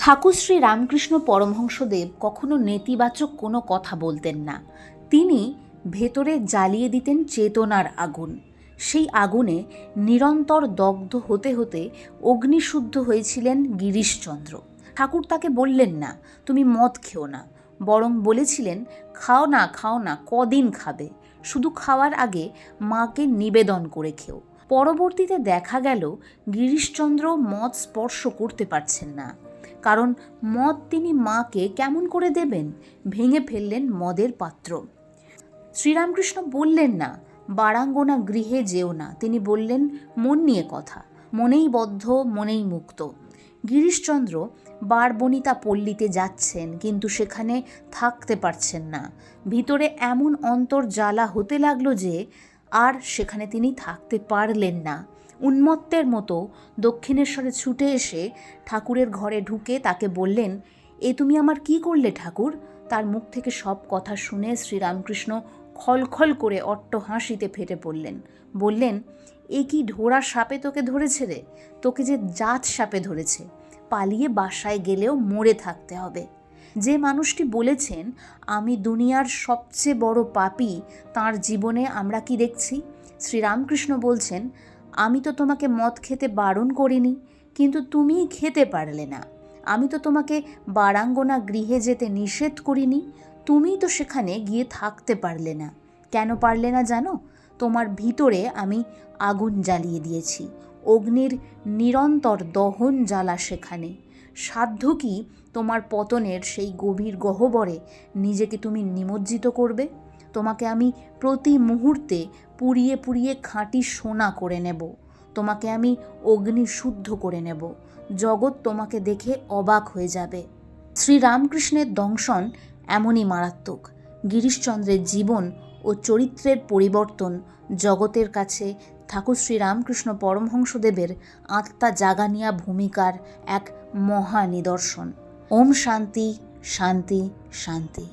ঠাকুর শ্রী রামকৃষ্ণ পরমহংসদেব কখনো নেতিবাচক কোনো কথা বলতেন না। তিনি ভেতরে জ্বালিয়ে দিতেন চেতনার আগুন। সেই আগুনে নিরন্তর দগ্ধ হতে হতে অগ্নিশুদ্ধ হয়েছিলেন গিরিশচন্দ্র। ঠাকুর তাকে বললেন না তুমি মদ খেও না, বরং বলেছিলেন খাও না কদিন খাবে, শুধু খাওয়ার আগে মাকে নিবেদন করে খেও। পরবর্তীতে দেখা গেল গিরিশচন্দ্র মদ স্পর্শ করতে পারছেন না, কারণ মদ তিনি মাকে কেমন করে দেবেন, ভেঙে ফেললেন মদের পাত্র। শ্রীরামকৃষ্ণ বললেন না বারাঙ্গনা গৃহে যেও না, তিনি বললেন মন নিয়ে কথা, মনেই বদ্ধ মনেই মুক্ত। গিরিশচন্দ্র বারবনিতা পল্লীতে যাচ্ছেন, কিন্তু সেখানে থাকতে পারছেন না। ভিতরে এমন অন্তর্জ্বালা হতে লাগলো যে আর সেখানে তিনি থাকতে পারলেন না। উন্মত্তের মতো দক্ষিণেশ্বরে ছুটে এসে ঠাকুরের ঘরে ঢুকে তাকে বললেন, এ তুমি আমার কি করলে ঠাকুর? তার মুখ থেকে সব কথা শুনে শ্রীরামকৃষ্ণ খলখল করে অট্ট হাসিতে ফেটে পড়লেন। বললেন, এ কি ঢোড়া সাপে তোকে ধরেছে রে? তোকে যে জাত সাপে ধরেছে, পালিয়ে বাসায় গেলেও মরে থাকতে হবে। যে মানুষটি বলেছেন আমি দুনিয়ার সবচেয়ে বড় পাপী, তাঁর জীবনে আমরা কি দেখছি? শ্রীরামকৃষ্ণ বলছেন, আমি তো তোমাকে মদ খেতে বারণ করিনি, কিন্তু তুমি খেতে পারলে না। আমি তো তোমাকে বারাঙ্গনা গৃহে যেতে নিষেধ করিনি, তুমিই তো সেখানে গিয়ে থাকতে পারলে না। কেন পারলে না জানো? তোমার ভিতরে আমি আগুন জ্বালিয়ে দিয়েছি, অগ্নির নিরন্তর দহন জ্বালা সেখানে। সাধ্য কি তোমার পতনের সেই গভীর গহ্বরে নিজেকে তুমি নিমজ্জিত করবে? তোমাকে আমি প্রতি মুহূর্তে পুড়িয়ে পুড়িয়ে খাঁটি সোনা করে নেব, তোমাকে আমি অগ্নি শুদ্ধ করে নেব। জগৎ তোমাকে দেখে অবাক হয়ে যাবে। শ্রীরামকৃষ্ণের দংশন এমনই মারাত্মক। গিরিশচন্দ্রের জীবন ও চরিত্রের পরিবর্তন জগতের কাছে ঠাকুর শ্রীরামকৃষ্ণ পরমহংসদেবের আত্মা জাগানিয়া ভূমিকার এক মহা নিদর্শন। ওম শান্তি শান্তি শান্তি।